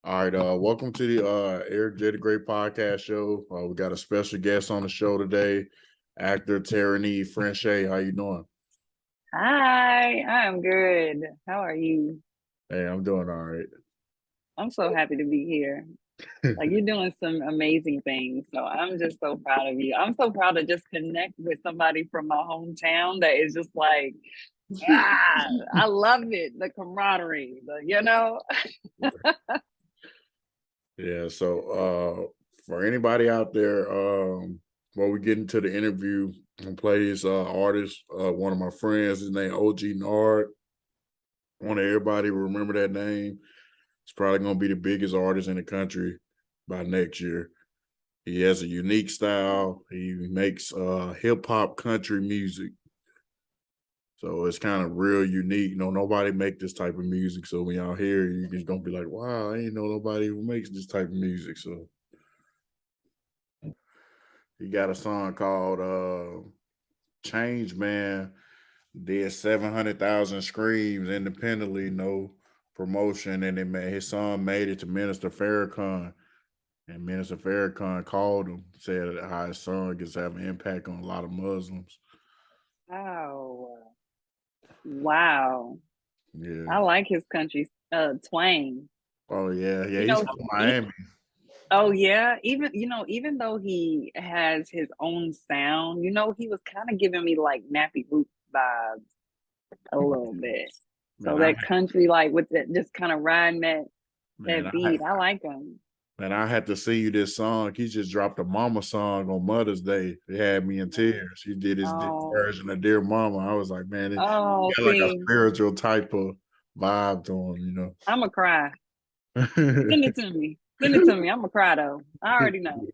All right, welcome to the Eric J. the Great podcast show. We got a special guest on the show today, actor Teranee Fransha. How you doing? Hi, I'm good. How are you? Hey, I'm doing all right. I'm so happy to be here. Like you're doing some amazing things. So I'm just so proud of you. I'm so proud to just connect with somebody from my hometown that is just like, I love it. The camaraderie, Yeah, so for anybody out there, while we get into the interview, I'm gonna play this artist, one of my friends, his name OG Nard. I want everybody to remember that name. He's probably gonna be the biggest artist in the country by next year. He has a unique style. He makes hip hop country music. So it's kind of real unique. Nobody make this type of music. So when y'all hear it, you're just gonna be like, wow, I ain't know nobody who makes this type of music. So he got a song called Change Man. Did 700,000 streams independently, no promotion, and his song made it to Minister Farrakhan. And Minister Farrakhan called him, said how his song is having an impact on a lot of Muslims. wow. Wow. Yeah. I like his country twang. Oh yeah. You He's know, from Miami. oh yeah, even though he has his own sound, he was kind of giving me like Nappy Roots vibes a little bit. Man, So I that country, like with that, just kind of riding that man, that I beat, I like him. man, I had to sing you this song. He just dropped a Mama song on Mother's Day. It had me in tears. He did his Oh, version of Dear Mama. I was like, man, it oh, got like a see, spiritual type of vibe to him. I'm a cry. Send it to me. Send it to me. I'm a cry though. I already know.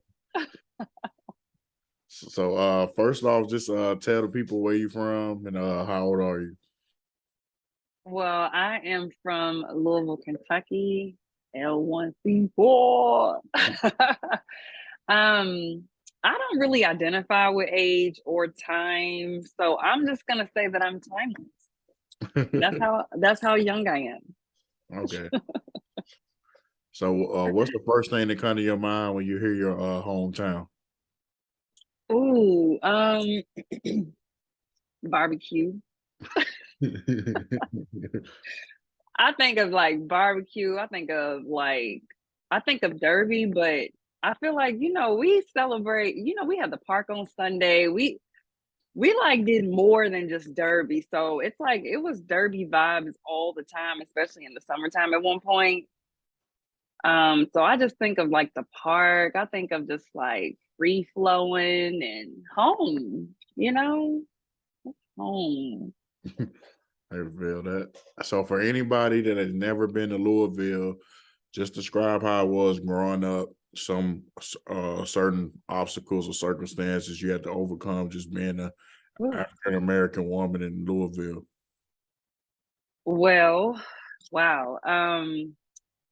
So first off, just tell the people where you from and how old are you? Well, I am from Louisville, Kentucky, L1C4. Um, I don't really identify with age or time, so I'm just gonna say that I'm timeless. That's how young I am. Okay. So what's the first thing that comes to your mind when you hear your hometown? Ooh, barbecue. I think of like barbecue. I think of Derby, but I feel like, we celebrate, we have the park on Sunday. We like did more than just Derby. So it's like it was Derby vibes all the time, especially in the summertime at one point. So I just think of like the park. I think of just like free flowing and home. I feel that. So for anybody that has never been to Louisville, just describe how it was growing up. Some certain obstacles or circumstances you had to overcome just being a Ooh. African American woman in Louisville. Well, wow.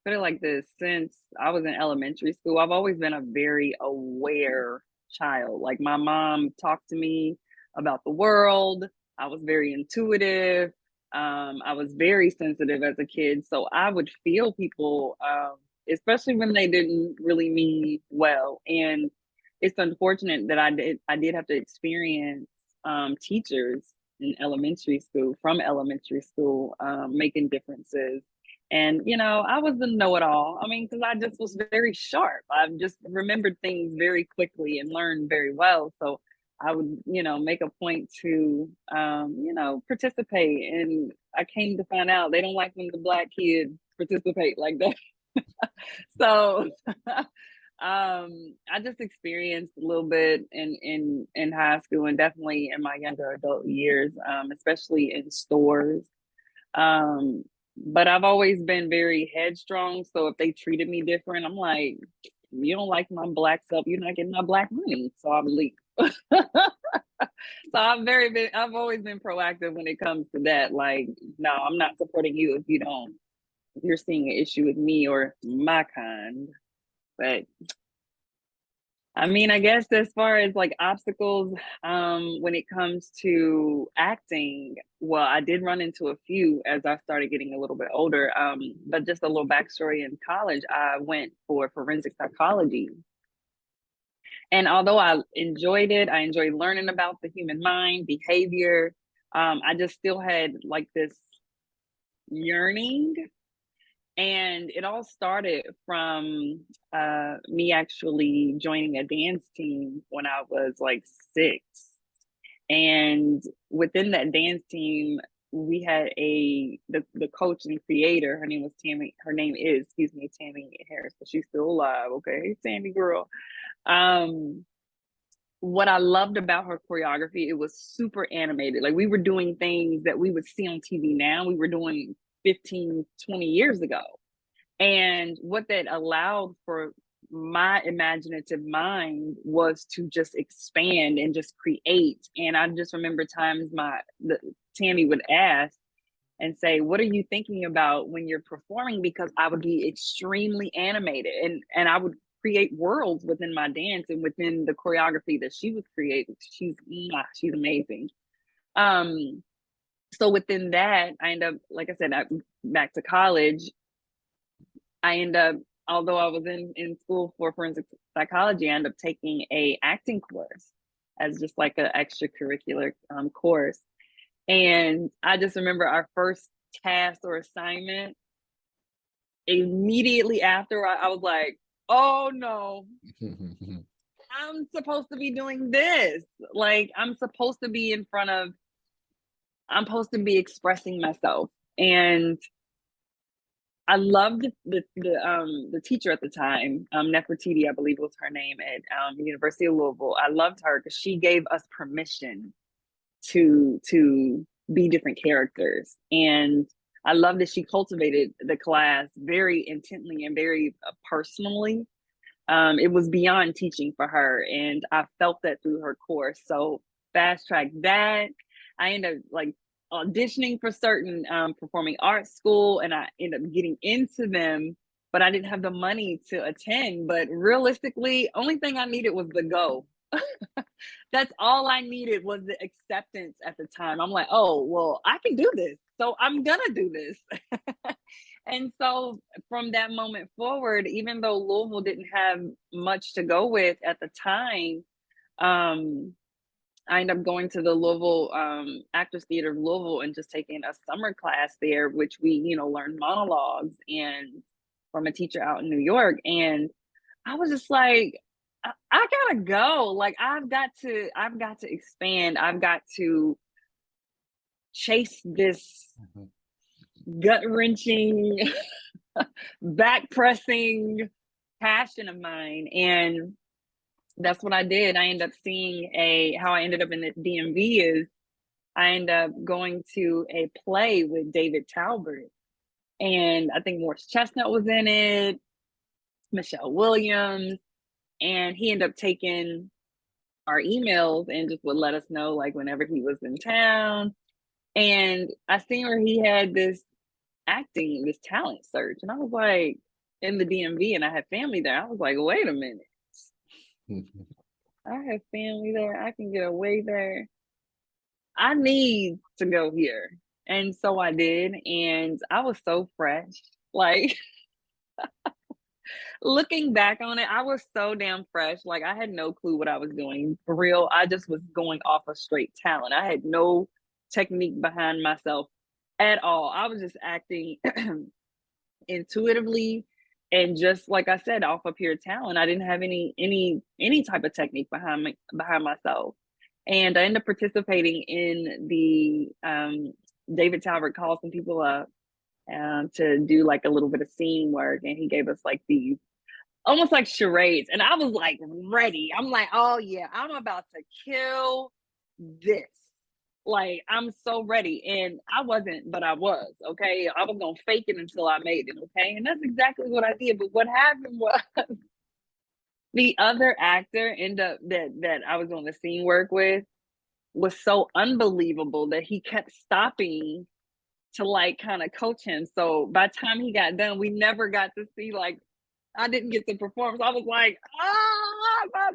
Put it like this, since I was in elementary school, I've always been a very aware child. Like my mom talked to me about the world. I was very intuitive. I was very sensitive as a kid. So I would feel people, especially when they didn't really mean well. And it's unfortunate that I did have to experience teachers in elementary school, from elementary school, making differences. And, I was the know it all. I mean, because I just was very sharp. I just remembered things very quickly and learned very well. So I would, make a point to, participate. And I came to find out they don't like when the Black kids participate like that. So I just experienced a little bit in high school and definitely in my younger adult years, especially in stores. Um, but I've always been very headstrong. So if they treated me different, I'm like, you don't like my black stuff, you're not getting my black money. So I would leave. So I've always been proactive when it comes to that. Like, no, I'm not supporting you if you're seeing an issue with me or my kind. But I mean, I guess as far as like obstacles, when it comes to acting, well, I did run into a few as I started getting a little bit older. But just a little backstory: in college, I went for forensic psychology. And although I enjoyed it, I enjoyed learning about the human mind, behavior. I just still had like this yearning. And it all started from me actually joining a dance team when I was like 6. And within that dance team, we had the coach and creator. Her name was Tammy. Her name is, excuse me, Tammy Harris, but she's still alive. Okay, hey, Tammy girl. Um, what I loved about her choreography, it was super animated. Like we were doing things that we would see on TV now. We were doing 15, 20 years ago. And what that allowed for my imaginative mind was to just expand and just create. And I just remember times Tammy would ask and say, "What are you thinking about when you're performing?" Because I would be extremely animated, and I would create worlds within my dance and within the choreography that she was creating. She's amazing. Um, so within that, I end up, like I said, back to college. I end up, although I was in school for forensic psychology, I ended up taking a acting course as just like an extracurricular course. And I just remember our first task or assignment. Immediately after, I was like, "Oh no, I'm supposed to be doing this. Like I'm supposed to be in front of. I'm supposed to be expressing myself." And I loved the teacher at the time, Nefertiti, I believe was her name at the University of Louisville. I loved her because she gave us permission to be different characters, and I love that she cultivated the class very intently and very personally. It was beyond teaching for her, and I felt that through her course. So fast track that. I ended up like auditioning for certain performing arts school, and I ended up getting into them, but I didn't have the money to attend. But realistically, only thing I needed was the go. That's all I needed was the acceptance at the time. I'm like, oh, well, I can do this. So I'm going to do this. And so from that moment forward, even though Louisville didn't have much to go with at the time, um, I ended up going to the Louisville Actors Theater of Louisville and just taking a summer class there, which we, learned monologues and from a teacher out in New York. And I was just like, I gotta go. Like I've got to expand. I've got to chase this Mhm. gut wrenching, back pressing passion of mine. And that's what I did. I ended up how I ended up in the DMV is I ended up going to a play with David Talbert. And I think Morris Chestnut was in it, Michelle Williams, and he ended up taking our emails and just would let us know like whenever he was in town. And I seen where he had this talent search. And I was like, in the DMV, and I had family there. I was like, wait a minute. I have family there. I can get away there. I need to go here. And so I did. And I was so fresh. Like looking back on it, I was so damn fresh. Like I had no clue what I was doing. For real, I just was going off of straight talent. I had no technique behind myself at all. I was just acting intuitively and just like I said, off of pure talent. I didn't have any type of technique behind myself. And I ended up participating in the David Talbert called some people up to do like a little bit of scene work, and he gave us like these almost like charades. And I was like ready. I'm like, oh yeah, I'm about to kill this. Like I'm so ready. And I wasn't, but I was. Okay. I was gonna fake it until I made it. Okay. And that's exactly what I did. But what happened was the other actor that I was on the scene work with was so unbelievable that he kept stopping to like kind of coach him. So by the time he got done, we never got to see like I didn't get to perform. So I was like, my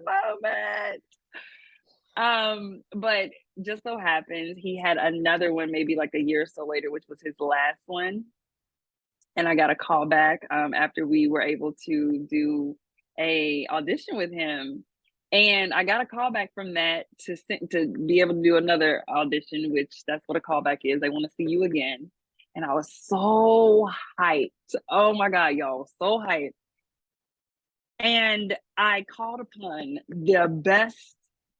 moment. But just so happens he had another one maybe like a year or so later, which was his last one. And I got a call back after we were able to do a audition with him. And I got a call back from that to be able to do another audition, which that's what a callback is. They want to see you again. And I was so hyped. Oh my God, y'all, so hyped. And I called upon the best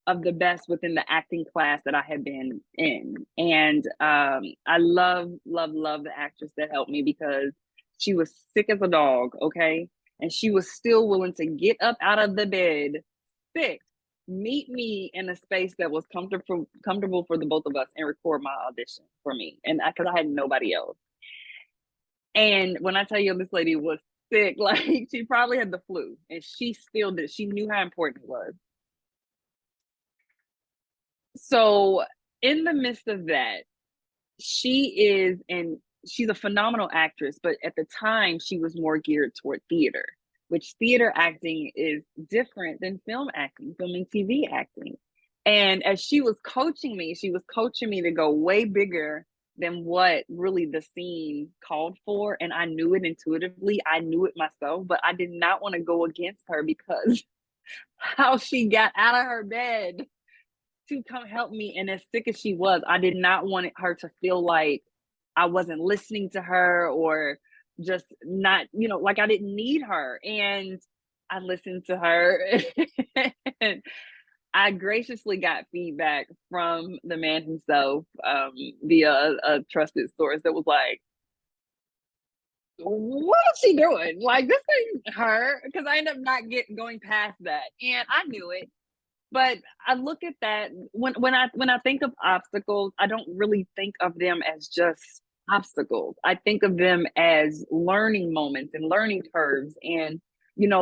of the best within the acting class that I had been in. And I love the actress that helped me because she was sick as a dog, okay? And she was still willing to get up out of the bed, sick, meet me in a space that was comfortable for the both of us and record my audition for me. And because I had nobody else. And when I tell you this lady was sick, like she probably had the flu and she still did. She knew how important it was. So in the midst of that, she's a phenomenal actress, but at the time she was more geared toward theater, which theater acting is different than film acting, film and TV acting. And as she was coaching me to go way bigger than what really the scene called for. And I knew it intuitively. I knew it myself, but I did not want to go against her because how she got out of her bed to come help me. And as sick as she was, I did not want her to feel like I wasn't listening to her or just not, like I didn't need her. And I listened to her. And I graciously got feedback from the man himself via a trusted source that was like, what is she doing? Like, this ain't her. Because I ended up not going past that. And I knew it. But I look at that when I think of obstacles, I don't really think of them as just obstacles. I think of them as learning moments and learning curves. And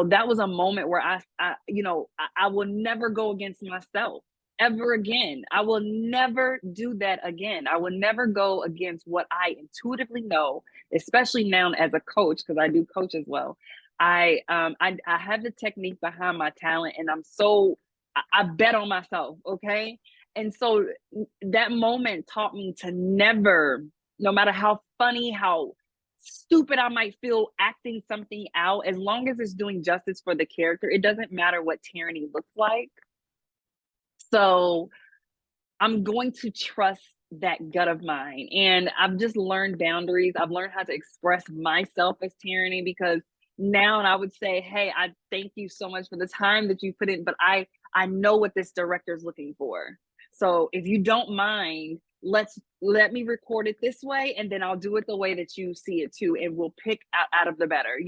that was a moment where I will never go against myself ever again. I will never do that again. I will never go against what I intuitively know, especially now as a coach, because I do coach as well. I have the technique behind my talent, and I bet on myself, okay? And so that moment taught me to never, no matter how funny, how stupid I might feel acting something out, as long as it's doing justice for the character, it doesn't matter what Teranee looks like. So I'm going to trust that gut of mine. And I've just learned boundaries. I've learned how to express myself as Teranee, because now, and I would say, hey, I thank you so much for the time that you put in, but I know what this director is looking for. So if you don't mind, let me record it this way, and then I'll do it the way that you see it too, and we'll pick out of the better.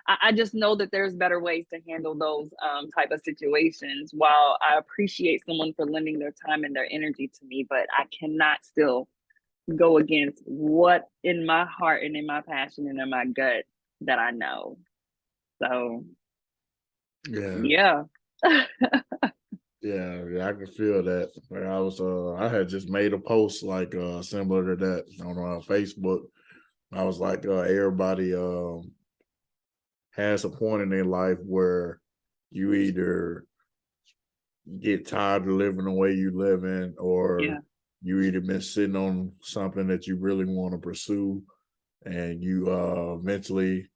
I just know that there's better ways to handle those type of situations. While I appreciate someone for lending their time and their energy to me, but I cannot still go against what in my heart and in my passion and in my gut that I know. So Yeah. yeah. Yeah, I can feel that. Like I had just made a post like similar to that on Facebook. I was like, everybody has a point in their life where you either get tired of living the way you live in, or Yeah. you either been sitting on something that you really want to pursue, and you mentally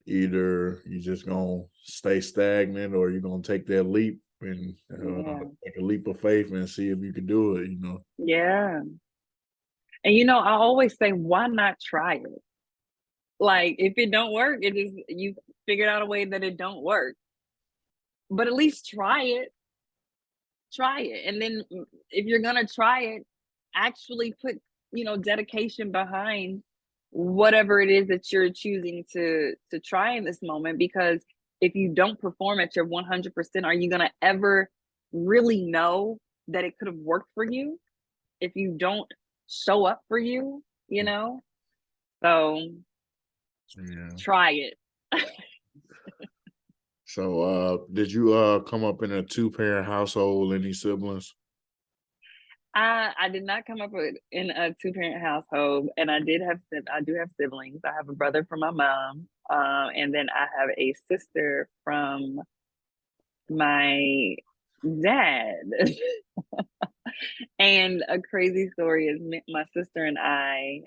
either you just gonna stay stagnant or you're gonna take that leap and Yeah. take a leap of faith and see if you can do it. Yeah. And I always say, why not try it? Like, if it don't work, it is, you figured out a way that it don't work. But at least try it. Try it. And then if you're gonna try it, actually put, dedication behind whatever it is that you're choosing to try in this moment. Because if you don't perform at your 100%, are you gonna ever really know that it could have worked for you if you don't show up for you? So Yeah. try it. So did you come up in a two-parent household, any siblings? I did not come up in a two-parent household, and I do have siblings. I have a brother from my mom, And then I have a sister from my dad. And a crazy story is my sister and I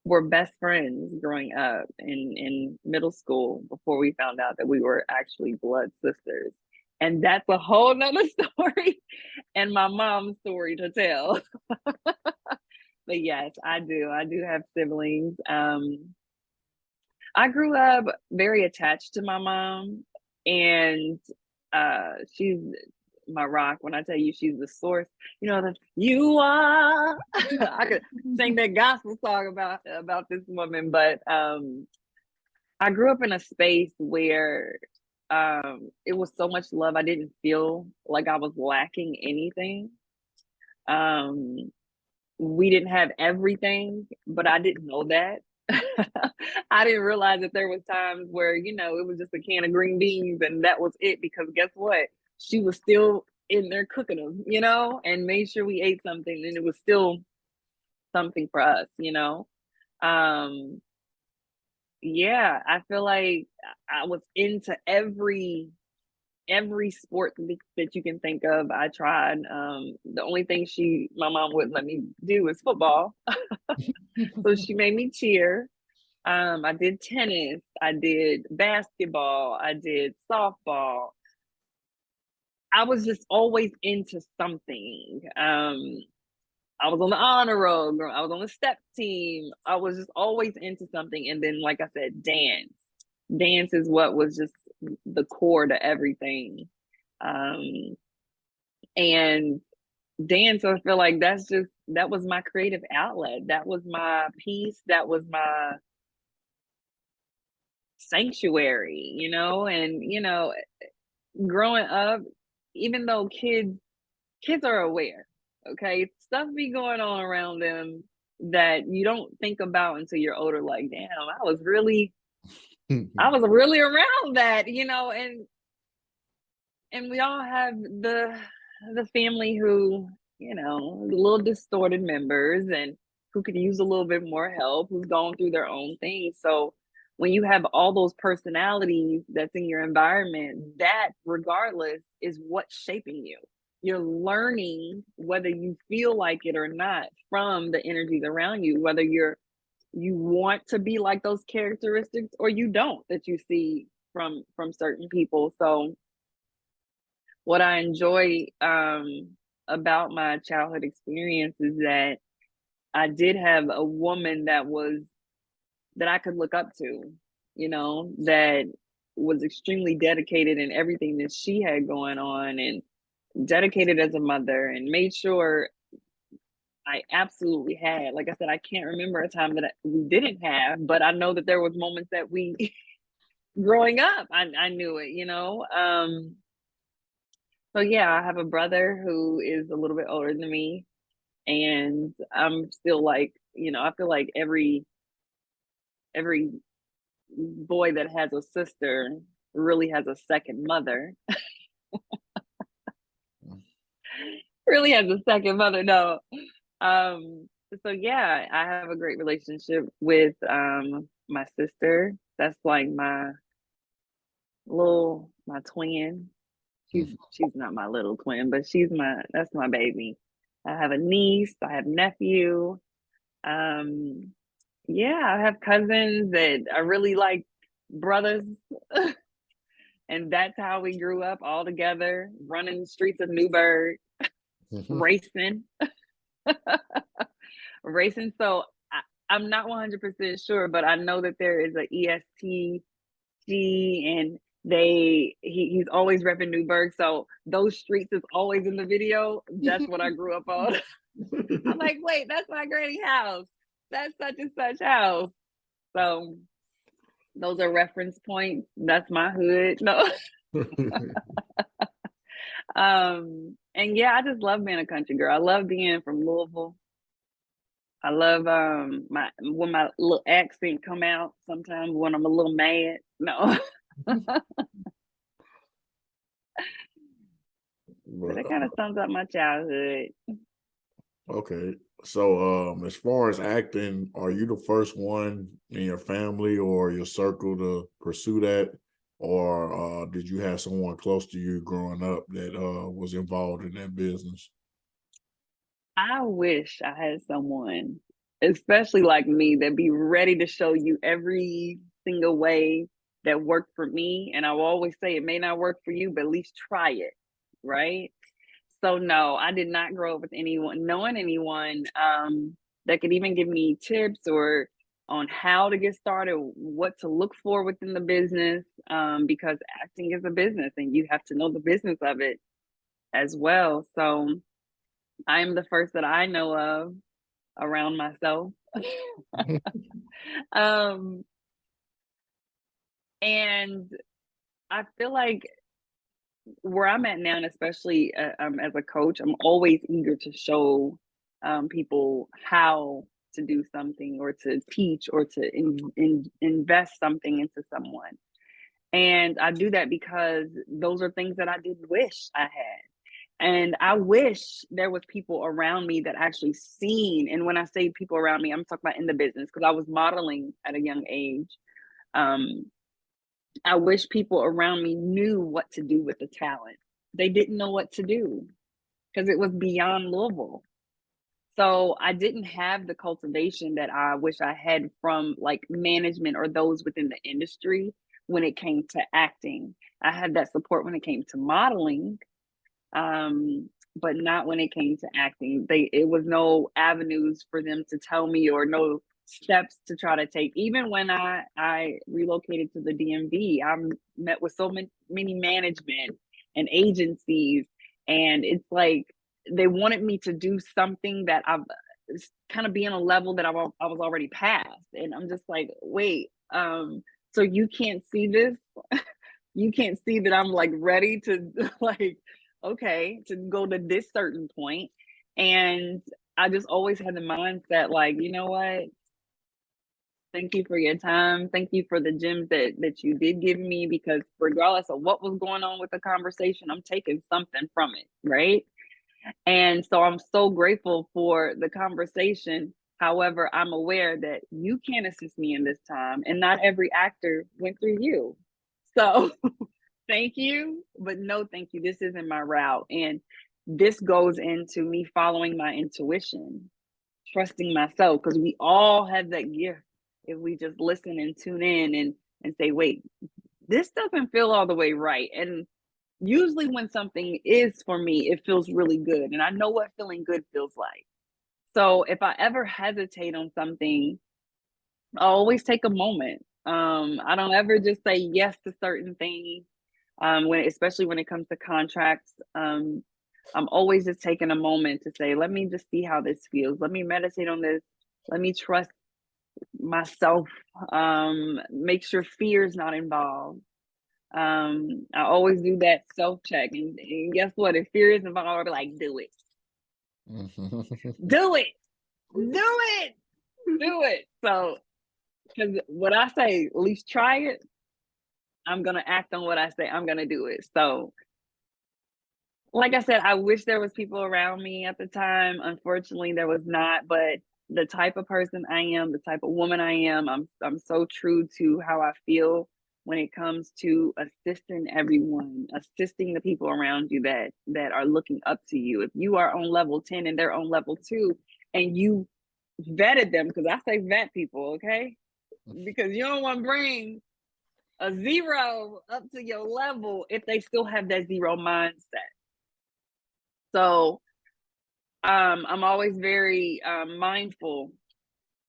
were best friends growing up in middle school before we found out that we were actually blood sisters. And that's a whole nother story and my mom's story to tell. But yes, I do. I do have siblings. I grew up very attached to my mom, and she's my rock. When I tell you she's the source, you know that you are. I could sing that gospel song about this woman, but I grew up in a space where it was so much love. I didn't feel like I was lacking anything. Um, we didn't have everything, but I didn't know that. I didn't realize that there was times where, you know, it was just a can of green beans and that was it, because guess what? She was still in there cooking them, you know, and made sure we ate something and it was still something for us, you know. Um yeah, I feel like I was into every sport that you can think of. I tried. The only thing my mom wouldn't let me do is football. So she made me cheer. I did tennis, I did basketball, I did softball. I was just always into something. I was on the honor roll, I was on the step team. I was just always into something. And then, like I said, dance. Dance is what was just the core to everything. Um, and dance, I feel like that was my creative outlet. That was my peace. That was my sanctuary, you know. And you know, growing up, even though kids are aware, okay, stuff be going on around them that you don't think about until you're older, like, damn, I was really around that, you know. And we all have the family who, you know, the little distorted members and who could use a little bit more help, who's going through their own things. So when you have all those personalities that's in your environment, that regardless is what's shaping you. You're learning, whether you feel like it or not, from the energies around you, whether you want to be like those characteristics or you don't, that you see from certain people. So what I enjoy about my childhood experience is that I did have a woman that I could look up to, you know, that was extremely dedicated in everything that she had going on, and dedicated as a mother, and made sure I absolutely had. Like I said, I can't remember a time that we didn't have, but I know that there was moments that we growing up, I knew it, you know. So yeah, I have a brother who is a little bit older than me, and I'm still like, you know, I feel like every boy that has a sister really has a second mother. Really has a second mother. No. Um so yeah, I have a great relationship with my sister. That's like my twin. She's not my little twin, but that's my baby. I have a niece, I have nephew. Um, yeah, I have cousins that are really like brothers. And that's how we grew up all together, running the streets of Newburgh, racing, racing. So I'm not 100% sure, but I know that there is a ESTG, and he's always repping Newburgh. So those streets is always in the video. That's what I grew up on. I'm like, wait, that's my granny house. That's such and such house. So those are reference points. That's my hood. No. And yeah, I just love being a country girl. I love being from Louisville. I love when my little accent come out sometimes when I'm a little mad. No. So But, that kind of sums up my childhood. okay. So, as far as acting, are you the first one in your family or your circle to pursue that? Or did you have someone close to you growing up that was involved in that business? I wish I had someone, especially like me, that be ready to show you every single way that worked for me. And I will always say it may not work for you, but at least try it, right? So no, I did not grow up with anyone knowing anyone that could even give me tips or on how to get started, what to look for within the business, because acting is a business and you have to know the business of it as well. So I am the first that I know of around myself. um, and I feel like where I'm at now, and especially as a coach, I'm always eager to show people how to do something or to teach or to invest something into someone. And I do that because those are things that I did wish I had. And I wish there was people around me that actually seen. And when I say people around me, I'm talking about in the business because I was modeling at a young age. Um, I wish people around me knew what to do with the talent. They didn't know what to do because it was beyond Louisville. So I didn't have the cultivation that I wish I had from like management or those within the industry when it came to acting. I had that support when it came to modeling, but not when it came to acting. It was no avenues for them to tell me or no steps to try to take. Even when I relocated to the DMV, I met with so many management and agencies, and it's like they wanted me to do something that I've kind of be on a level that I was already past, and I'm just like, wait, so you can't see this? You can't see that I'm like ready to like okay to go to this certain point. And I just always had the mindset like, you know what, thank you for your time, thank you for the gems that you did give me, because regardless of what was going on with the conversation, I'm taking something from it, right? And so I'm so grateful for the conversation. However, I'm aware that you can't assist me in this time, and not every actor went through you. So thank you, but no thank you. This isn't my route. And this goes into me following my intuition, trusting myself, because we all have that gift if we just listen and tune in and say, wait, this doesn't feel all the way right. And usually when something is for me, it feels really good. And I know what feeling good feels like. So if I ever hesitate on something, I always take a moment. I don't ever just say yes to certain things. When especially when it comes to contracts, I'm always just taking a moment to say, let me just see how this feels. Let me meditate on this. Let me trust myself. Make sure fear is not involved. I always do that self check, and guess what? If fear is involved, I'll be like, do it, do it, do it, do it. So because what I say, at least try it. I'm gonna act on what I say. I'm gonna do it. So, like I said, I wish there was people around me at the time. Unfortunately, there was not. But the type of person I am, the type of woman I am, I'm so true to how I feel when it comes to assisting everyone, assisting the people around you that are looking up to you. If you are on level 10 and they're on level 2, and you vetted them, because I say vet people, okay? Because you don't want to bring a 0 up to your level if they still have that 0 mindset. So I'm always very mindful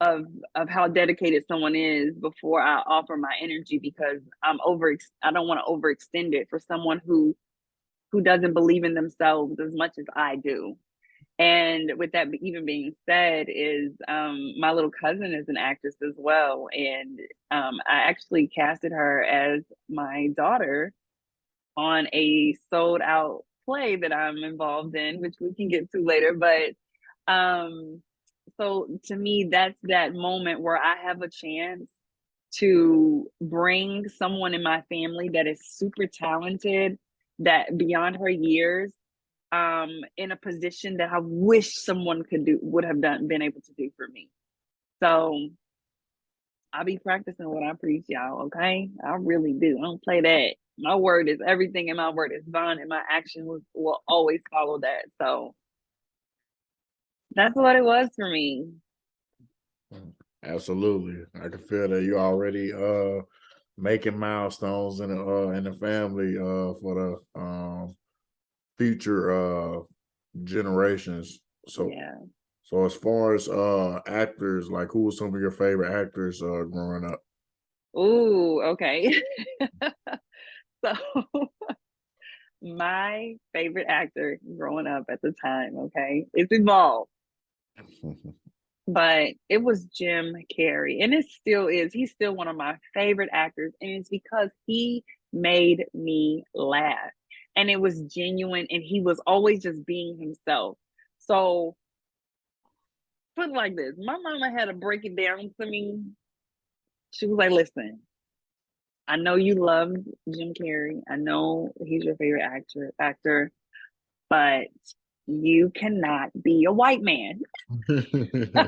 of how dedicated someone is before I offer my energy, because I don't want to overextend it for someone who doesn't believe in themselves as much as I do. And with that even being said, is my little cousin is an actress as well, and I actually casted her as my daughter on a sold out play that I'm involved in, which we can get to later. But so to me, that's that moment where I have a chance to bring someone in my family that is super talented, that beyond her years, in a position that I wish someone would have been able to do for me. So I be practicing what I preach, y'all. Okay, I really do. I don't play that. My word is everything, and my word is bond, and my action will always follow that. So that's what it was for me. Absolutely. I can feel that you already making milestones in the family for the future generations. So Yeah. so as far as actors, like who were some of your favorite actors growing up? Ooh. Okay. So my favorite actor growing up at the time. Okay, it's evolved, but it was Jim Carrey, and it still is. He's still one of my favorite actors, and it's because he made me laugh, and it was genuine, and he was always just being himself. So put it like this: my mama had to break it down to me. She was like, "Listen, I know you love Jim Carrey. I know he's your favorite actor, but you cannot be a white man." Because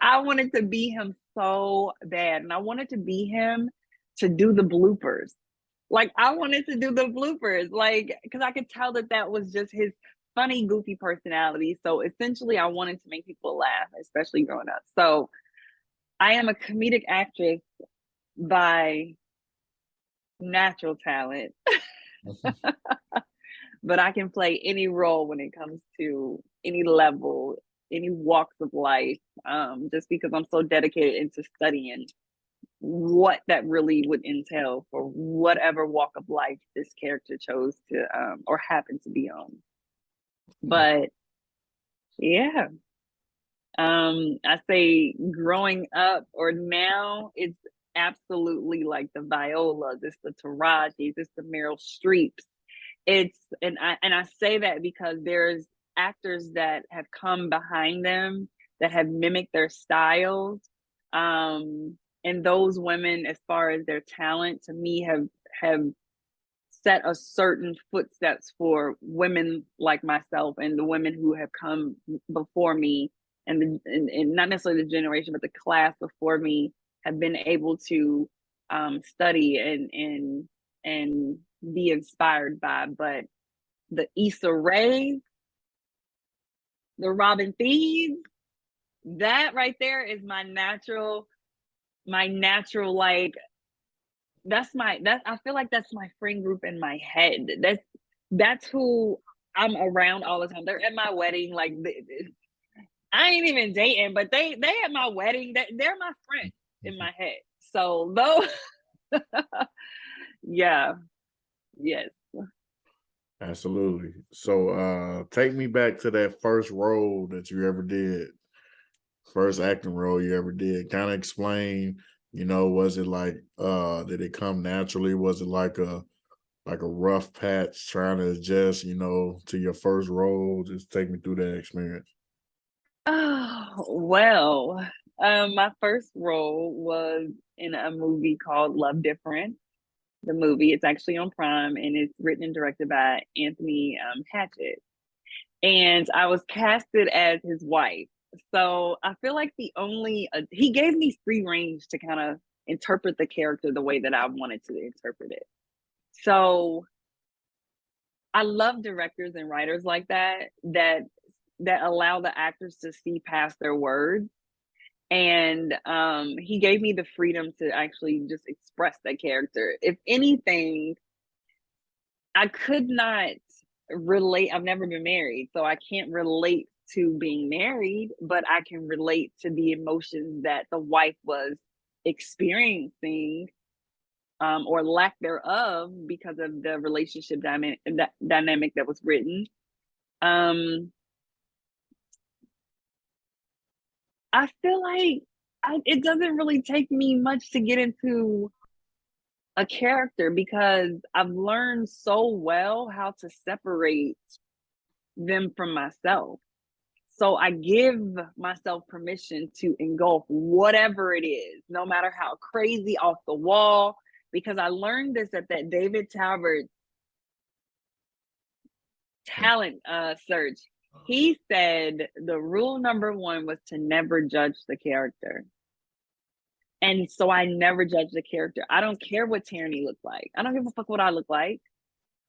I wanted to be him so bad. And I wanted to be him to do the bloopers. Like, I wanted to do the bloopers, like, because I could tell that that was just his funny, goofy personality. So essentially, I wanted to make people laugh, especially growing up. So I am a comedic actress by natural talent, but I can play any role when it comes to any level, any walks of life, just because I'm so dedicated into studying what that really would entail for whatever walk of life this character chose to or happened to be on. But yeah, I say growing up or now, it's absolutely like the Violas, it's the Tarajis, it's the Meryl Streeps. It's and I say that because there's actors that have come behind them that have mimicked their styles. And those women, as far as their talent, to me have set a certain footsteps for women like myself and the women who have come before me, and not necessarily the generation, but the class before me have been able to study and be inspired by. But the Issa Rae, the Robin Thieves, that right there is my natural, like, that I feel like that's my friend group in my head. That's who I'm around all the time. They're at my wedding, like I ain't even dating, but they at my wedding. They're my friends in my head. So though, yeah, yes. Absolutely. So take me back to that first role that you ever did. First acting role you ever did. Kind of explain, was it like did it come naturally? Was it like a rough patch trying to adjust, to your first role? Just take me through that experience. Oh well, my first role was in a movie called Love Different. The movie, it's actually on Prime, and it's written and directed by Anthony Hatchett. And I was casted as his wife. So I feel like he gave me free range to kind of interpret the character the way that I wanted to interpret it. So I love directors and writers like that allow the actors to see past their words. And he gave me the freedom to actually just express that character. If anything, I could not relate. I've never been married, so I can't relate to being married, but I can relate to the emotions that the wife was experiencing, or lack thereof, because of the relationship dynamic that was written. Um, I feel like it doesn't really take me much to get into a character because I've learned so well how to separate them from myself. So I give myself permission to engulf whatever it is, no matter how crazy off the wall, because I learned this at that David Talbert talent search. He said the rule number one was to never judge the character. And so I never judge the character. I don't care what Teranee looked like. I don't give a fuck what I look like.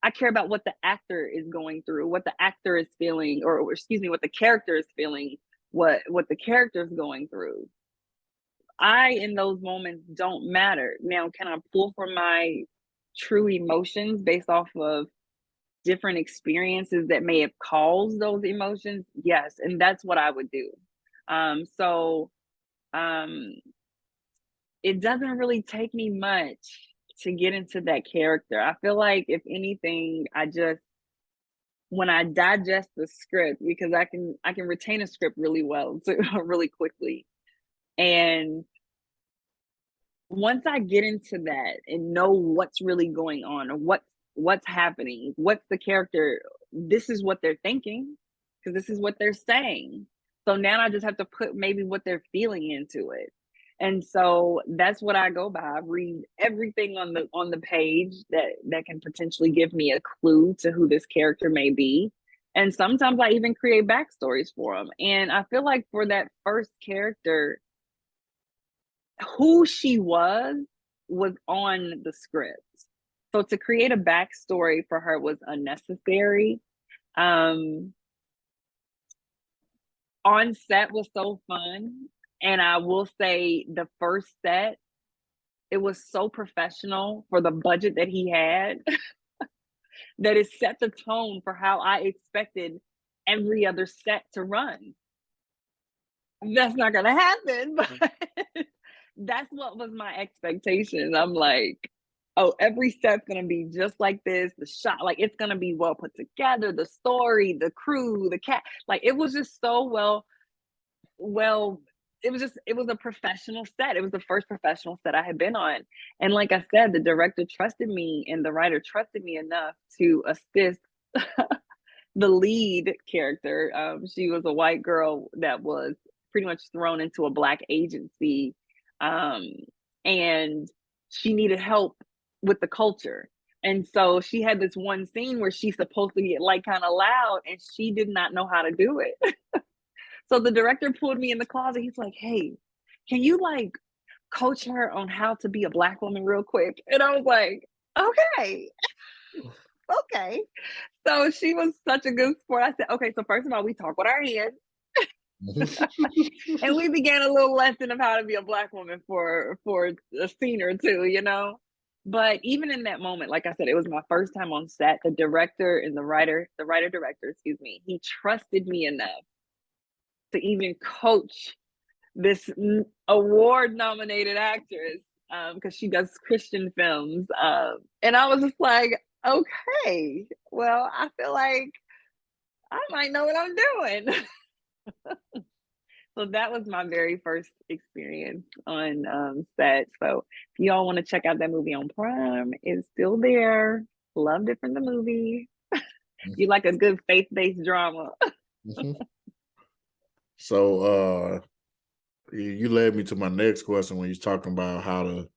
I care about what the actor is going through, what the actor is feeling, or excuse me, what the character is feeling, what the character is going through. I, in those moments, don't matter. Now, can I pull from my true emotions based off of different experiences that may have caused those emotions? Yes, and that's what I would do. So it doesn't really take me much to get into that character. I feel like if anything, when I digest the script, because I can retain a script really well too, really quickly. And once I get into that and know what's really going on or what's happening, what's the character, this is what they're thinking, because this is what they're saying. So now I just have to put maybe what they're feeling into it. And so that's what I go by. I read everything on the page that can potentially give me a clue to who this character may be. And sometimes I even create backstories for them. And I feel like for that first character, who she was on the script. So to create a backstory for her was unnecessary. On set was so fun. And I will say the first set, it was so professional for the budget that he had that it set the tone for how I expected every other set to run. That's not gonna happen, but that's what was my expectation. I'm like, oh, every set's gonna be just like this. The shot, like it's gonna be well put together. The story, the crew, the cat, like it was just so well. It was a professional set. It was the first professional set I had been on, and like I said, the director trusted me, and the writer trusted me enough to assist the lead character. She was a white girl that was pretty much thrown into a black agency, um, and she needed help with the culture. And so she had this one scene where she's supposed to get like kind of loud, and she did not know how to do it. So the director pulled me in the closet. He's like, "Hey, can you like coach her on how to be a black woman real quick?" And I was like, "Okay, okay." So she was such a good sport. I said, "Okay, so first of all, we talk with our hands." And we began a little lesson of how to be a black woman for a scene or two, you know. But even in that moment, like I said, it was my first time on set. The director and the writer director, excuse me, he trusted me enough to even coach this award nominated actress, because she does Christian films. And I was just like, okay, well, I feel like I might know what I'm doing. So that was my very first experience on set. So if y'all want to check out that movie on Prime, it's still there. Loved it from the movie. You like a good faith-based drama. Mhm. So you led me to my next question when you're talking about how to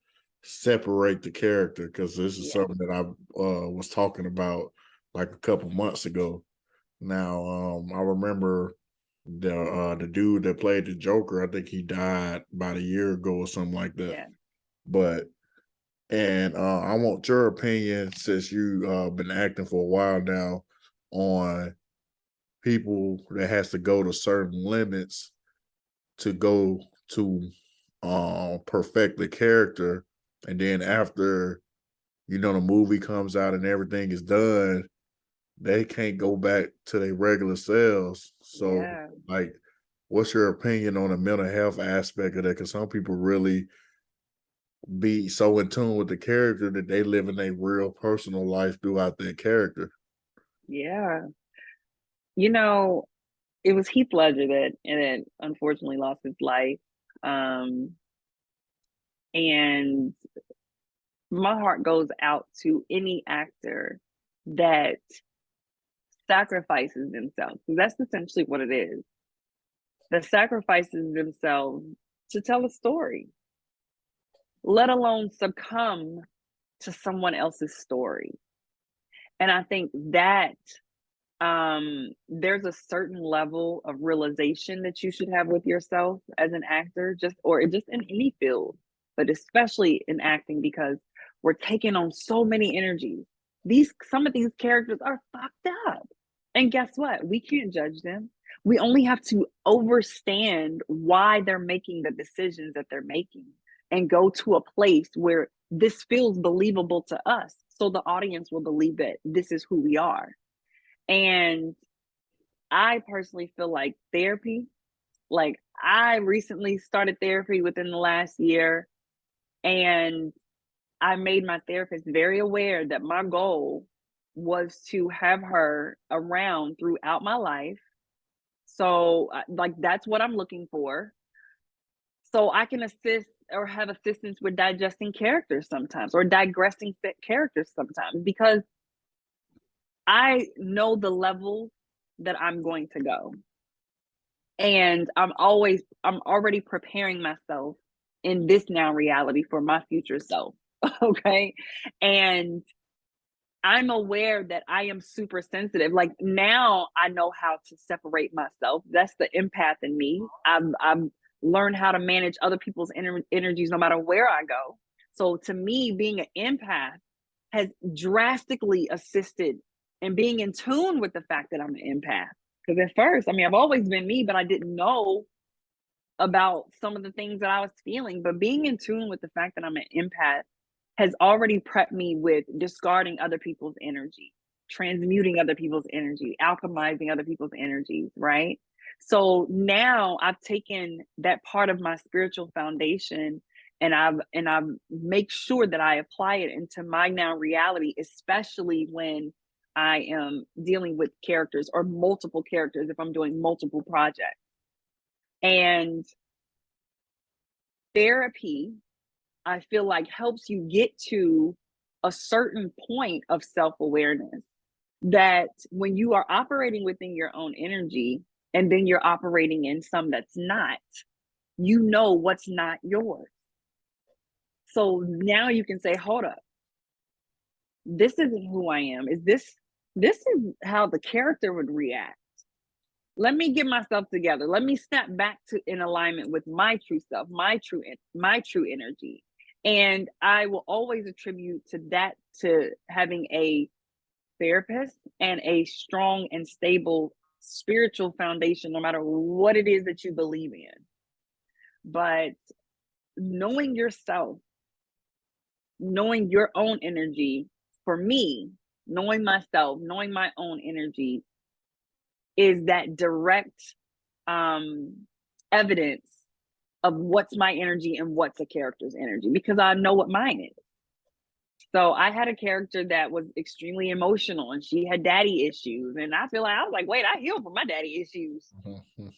separate the character, because this is Yeah. something that I was talking about like a couple months ago. Now, I remember the dude that played the Joker. I think he died about a year ago or something like that. Yeah. But and I want your opinion, since you been acting for a while now, on people that has to go to certain limits to go to perfect the character, and then after the movie comes out and everything is done, they can't go back to their regular selves. So, Yeah. like, what's your opinion on the mental health aspect of that? Because some people really be so in tune with the character that they live in their real personal life throughout their character. Yeah. You know, it was Heath Ledger that unfortunately lost his life. Um, and my heart goes out to any actor that sacrifices themselves. That's essentially what it is. That sacrifices themselves to tell a story, let alone succumb to someone else's story. And I think that there's a certain level of realization that you should have with yourself as an actor, just in any field, but especially in acting, because we're taking on so many energies. Some of these characters are fucked up. And guess what? We can't judge them. We only have to understand why they're making the decisions that they're making and go to a place where this feels believable to us. So the audience will believe that this is who we are. And I personally feel like therapy, like I recently started therapy within the last year, and I made my therapist very aware that my goal was to have her around throughout my life. So, like, that's what I'm looking for. So I can assist or have assistance with digesting characters sometimes or digressing characters sometimes, because I know the level that I'm going to go. And I'm already preparing myself in this now reality for my future self. Okay. And I'm aware that I am super sensitive. Like now I know how to separate myself. That's the empath in me. I've learned how to manage other people's energies no matter where I go. So to me, being an empath has drastically assisted in being in tune with the fact that I'm an empath. Because at first, I mean, I've always been me, but I didn't know about some of the things that I was feeling. But being in tune with the fact that I'm an empath has already prepped me with discarding other people's energy, transmuting other people's energy, alchemizing other people's energies, right? So now I've taken that part of my spiritual foundation and I've make sure that I apply it into my now reality, especially when I am dealing with characters or multiple characters if I'm doing multiple projects. And therapy, I feel like, helps you get to a certain point of self-awareness that when you are operating within your own energy and then you're operating in some that's not, you know what's not yours. So now you can say, hold up, this isn't who I am. This is how the character would react. Let me get myself together. Let me snap back to in alignment with my true self, my true energy. And I will always attribute to that, to having a therapist and a strong and stable spiritual foundation, no matter what it is that you believe in. But knowing yourself, knowing your own energy, for me, knowing myself, knowing my own energy is that direct evidence of what's my energy and what's a character's energy, because I know what mine is. So I had a character that was extremely emotional and she had daddy issues. And I feel like I was like, wait, I healed from my daddy issues.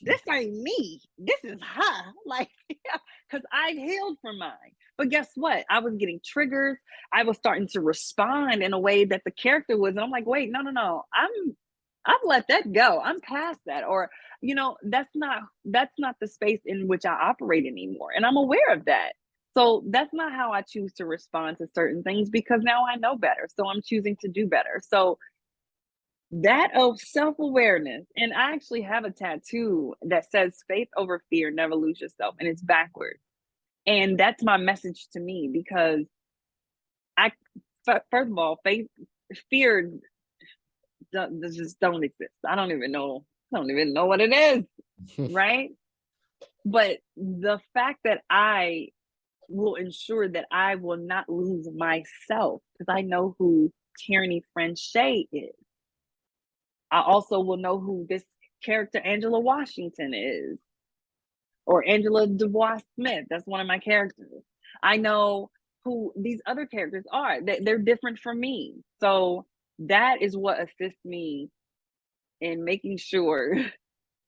This ain't me. This is her. Like, yeah, because I've healed from mine. But guess what? I was getting triggered. I was starting to respond in a way that the character was. And I'm like, wait, no. I've let that go. I'm past that. Or, that's not the space in which I operate anymore. And I'm aware of that. So that's not how I choose to respond to certain things, because now I know better. So I'm choosing to do better. So that of self-awareness, and I actually have a tattoo that says faith over fear, never lose yourself, and it's backwards. And that's my message to me, because first of all, fear just don't exist. I don't even know what it is, right? But the fact that I will ensure that I will not lose myself, because I know who Teranee Fransha is. I also will know who this character Angela Washington is, or Angela Dubois Smith. That's one of my characters. I know who these other characters are. They're different from me. So that is what assists me in making sure,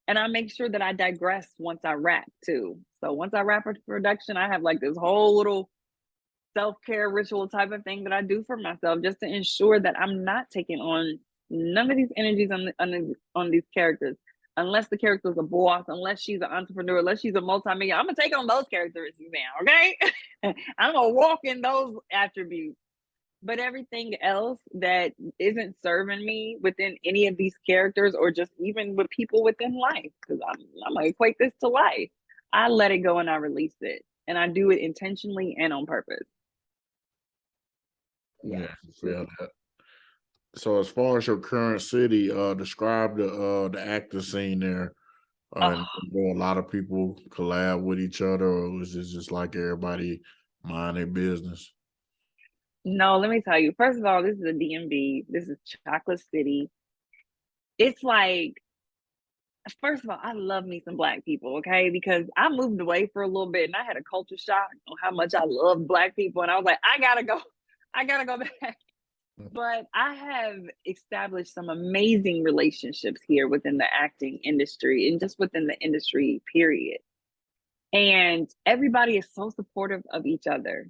and I make sure that I digress once I wrap too. So once I wrap a production, I have like this whole little self-care ritual type of thing that I do for myself, just to ensure that I'm not taking on none of these energies on these characters, unless the character's a boss, unless she's an entrepreneur, unless she's a multi-million. I'm gonna take on those characteristics now, okay? I'm gonna walk in those attributes. But everything else that isn't serving me within any of these characters, or just even with people within life, because I'm gonna equate this to life. I let it go and I release it, and I do it intentionally and on purpose. Yeah, Yeah. I feel that. So as far as your current city, describe the actor scene there. And Oh, will a lot of people collab with each other, or is it just like everybody mind their business? no, let me tell you. First of all, this is a DMV. This is Chocolate City. It's like, first of all, I love me some black people, okay? Because I moved away for a little bit and I had a culture shock on how much I love black people. And I was like, I gotta go. I gotta go back. But I have established some amazing relationships here within the acting industry and just within the industry, period. And everybody is so supportive of each other.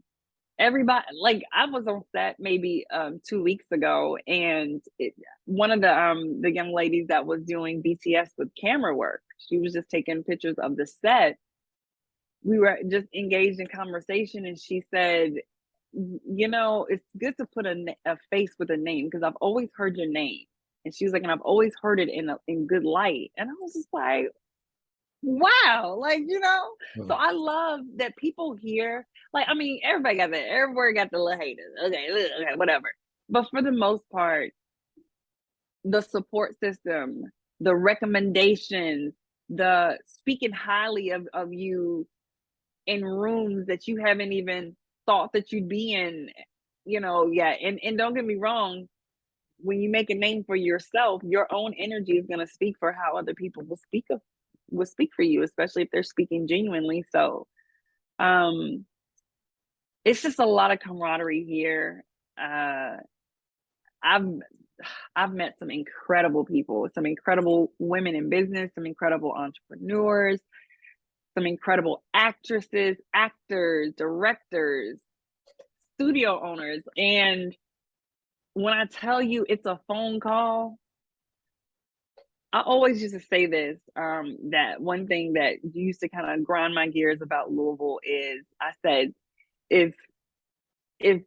Everybody, like, I was on set maybe 2 weeks ago, and one of the young ladies that was doing BTS with camera work, she was just taking pictures of the set. We were just engaged in conversation, and she said, you know, it's good to put a face with a name, because I've always heard your name. And she was like, and I've always heard it in good light. And I was just like, wow, like, so Mhm. I love that people here, like, I mean, everybody got the little haters. Okay, okay, whatever. But for the most part, the support system, the recommendations, the speaking highly of you in rooms that you haven't even thought that you'd be in, yeah. And don't get me wrong, when you make a name for yourself, your own energy is going to speak for how other people will speak for you, especially if they're speaking genuinely. So um it's just a lot of camaraderie here. uh i've I've met some incredible people, some incredible women in business, some incredible entrepreneurs, some incredible actresses, actors, directors, studio owners. And when I tell you it's a phone call, I always used to say this, that one thing that used to kind of grind my gears about Louisville is, I said, if if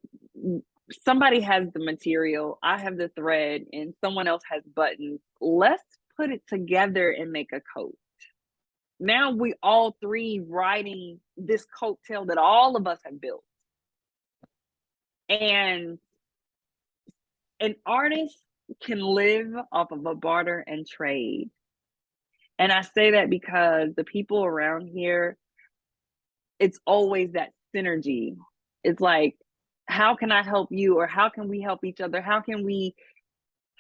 somebody has the material, I have the thread, and someone else has buttons, let's put it together and make a coat. Now we all three riding this coattail that all of us have built. And an artist can live off of a barter and trade. And I say that because the people around here, it's always that synergy. It's like, how can I help you, or how can we help each other? How can we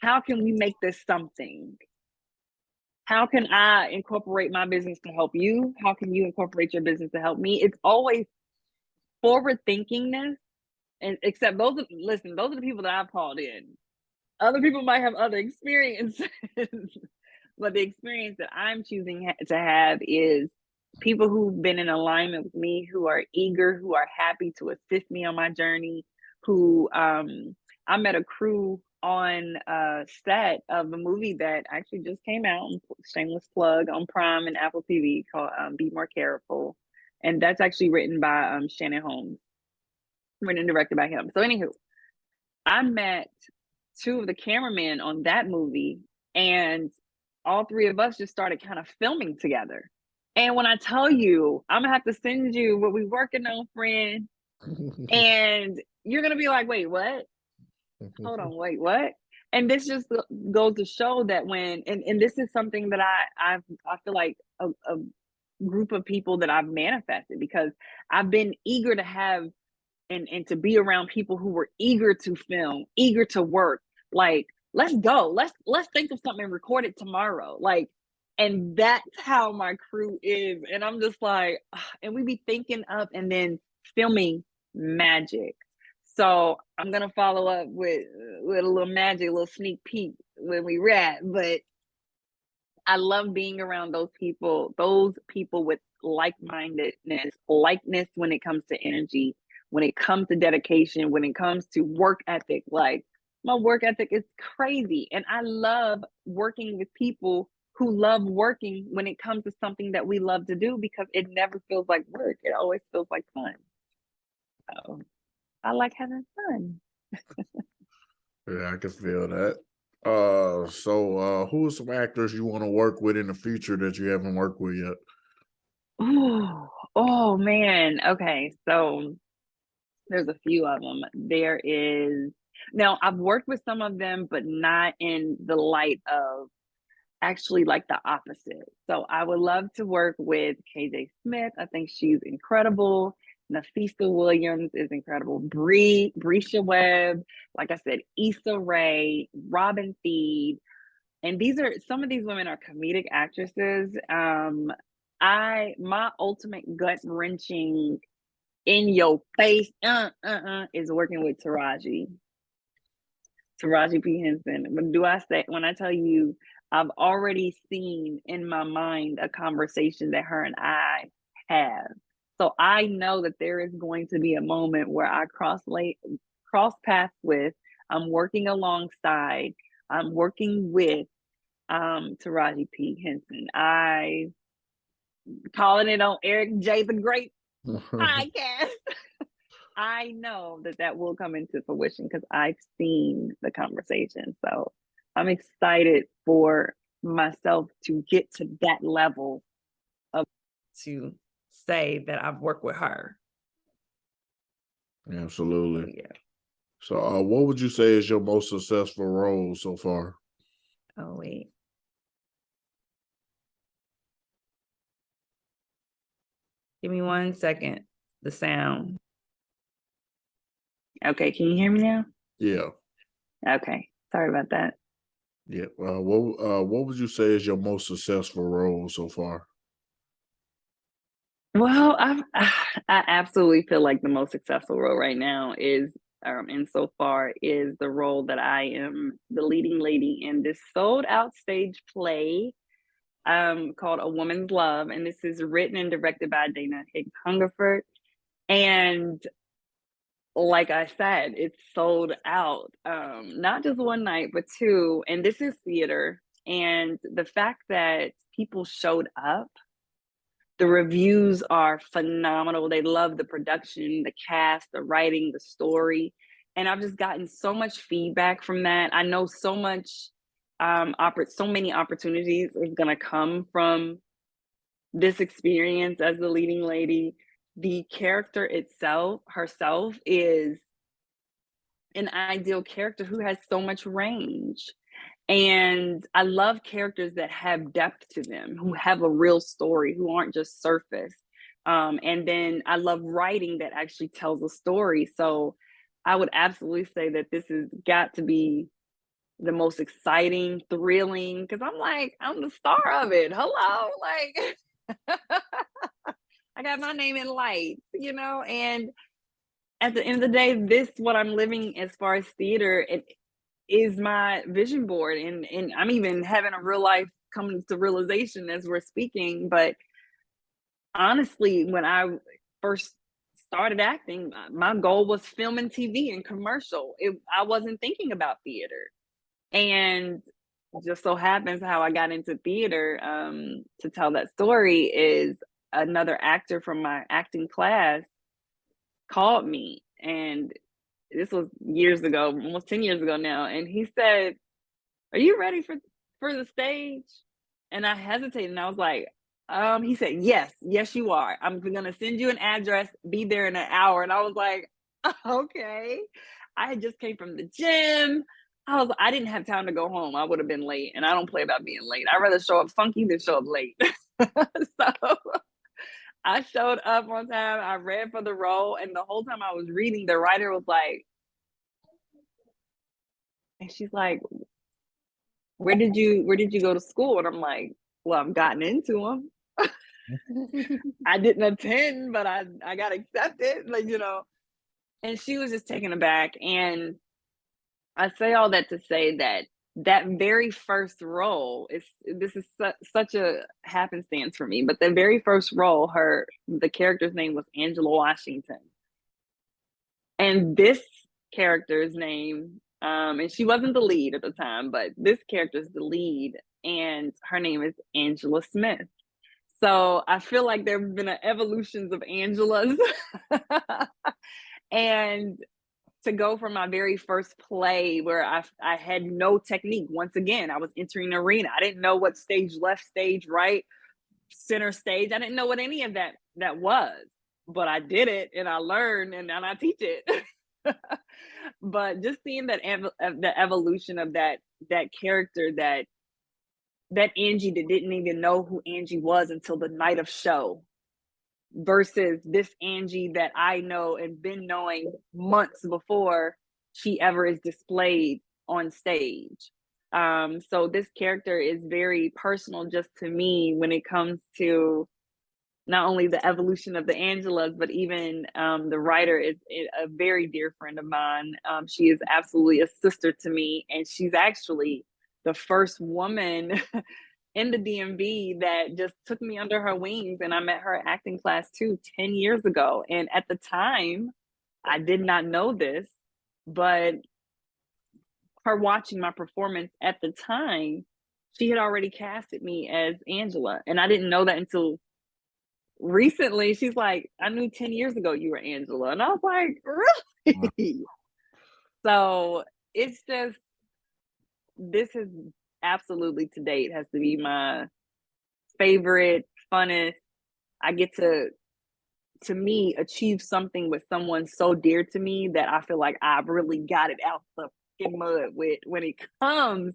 make this something? How can I incorporate my business to help you? How can you incorporate your business to help me? It's always forward thinkingness. And except those are the people that I've called in. Other people might have other experiences, but the experience that I'm choosing to have is people who've been in alignment with me, who are eager, who are happy to assist me on my journey. Who I met a crew on set of a movie that actually just came out, shameless plug, on Prime and Apple TV, called Be More Careful. And that's actually written by Shannon Holmes, written and directed by him. So anywho, I met two of the cameramen on that movie, and all three of us just started kind of filming together. And when I tell you, I'm gonna have to send you what we're working on, friend, and you're gonna be like, wait, what? Hold on, wait, what? And this just goes to show that and this is something that I feel like a group of people that I've manifested, because I've been eager to have and to be around people who were eager to film, eager to work. Like, let's go. Let's think of something and record it tomorrow. Like, and that's how my crew is. And I'm just like, and we be thinking up and then filming magic. So I'm gonna follow up with a little magic, a little sneak peek when we wrap. But I love being around those people with like-mindedness, likeness when it comes to energy, when it comes to dedication, when it comes to work ethic. Like, my work ethic is crazy. And I love working with people who love working when it comes to something that we love to do, because it never feels like work. It always feels like fun. So I like having fun. Yeah, I can feel that. Who are some actors you want to work with in the future that you haven't worked with yet? Ooh, oh man. Okay, so there's a few of them. There is now I've worked with some of them, but not in the light of actually like the opposite. So I would love to work with KJ Smith. I think she's incredible. Nafisa Williams is incredible. Brescia Webb, like I said, Issa Rae, Robin Thede. And these are some of these women are comedic actresses. My ultimate gut wrenching in your face is working with Taraji P. Henson. When I tell you, I've already seen in my mind a conversation that her and I have. So I know that there is going to be a moment where I cross paths with, I'm working alongside, I'm working with Taraji P. Henson. I calling it on Eric J. the Great podcast. I know that that will come into fruition because I've seen the conversation. So I'm excited for myself to get to that level of to say that I've worked with her. Absolutely. Yeah. So, what would you say is your most successful role so far? Oh wait. Give me 1 second. The sound. Okay, can you hear me now? Yeah, Okay. Sorry about that. yeah. What would you say is your most successful role so far? Well, I absolutely feel like the most successful role right now is, and so far is the role that I am the leading lady in this sold out stage play, called A Woman's Love, and this is written and directed by Dana Higgs Hungerford. And like I said, it's sold out, not just one night, but two. And this is theater, and the fact that people showed up, the reviews are phenomenal. They love the production, the cast, the writing, the story. And I've just gotten so much feedback from that. I know so many opportunities is going to come from this experience as the leading lady. The character herself, is an ideal character who has so much range. And I love characters that have depth to them, who have a real story, who aren't just surface. And then I love writing that actually tells a story. So I would absolutely say that this has got to be the most exciting, thrilling, because I'm the star of it. Hello. Like, I got my name in lights. And at the end of the day, this, what I'm living as far as theater, it is my vision board, and I'm even having a real life coming to realization as we're speaking. But honestly, when I first started acting, my goal was film and TV and commercial. I wasn't thinking about theater, and just so happens how I got into theater, to tell that story, is another actor from my acting class called me, and this was years ago, almost 10 years ago now, and he said, "Are you ready for the stage?" And I hesitated, and I was like, he said, "Yes, you are. I'm gonna send you an address. Be there in an hour." And I was like, "Okay." I had just came from the gym. I didn't have time to go home. I would have been late, and I don't play about being late. I'd rather show up funky than show up late. So I showed up on time. I read for the role, and the whole time I was reading, the writer was like, and she's like, where did you go to school?" And I'm like, "Well, I've gotten into them. I didn't attend, but I got accepted." And she was just taken aback. And I say all that to say that that very first role is this is such a happenstance for me, but the very first role, the character's name was Angela Washington. And this character's name, and she wasn't the lead at the time, but this character's the lead, and her name is Angela Smith. So I feel like there've been evolutions of Angelas. And to go from my very first play where I had no technique. Once again, I was entering an arena. I didn't know what stage left, stage right, center stage. I didn't know what any of that was, but I did it and I learned and I teach it. But just seeing the evolution of that character, that Angie that didn't even know who Angie was until the night of show, versus this Angie that I know and been knowing months before she ever is displayed on stage. So this character is very personal just to me when it comes to not only the evolution of the Angelas, but even the writer is a very dear friend of mine. She is absolutely a sister to me, and she's actually the first woman in the DMV that just took me under her wings. And I met her acting class too 10 years ago. And at the time, I did not know this, but her watching my performance at the time, she had already casted me as Angela. And I didn't know that until recently. She's like, I knew 10 years ago you were Angela. And I was like, Wow. really? So it's just, this is absolutely to date has to be my favorite, funnest. I get to me, achieve something with someone so dear to me that I feel like I've really got it out the mud with when it comes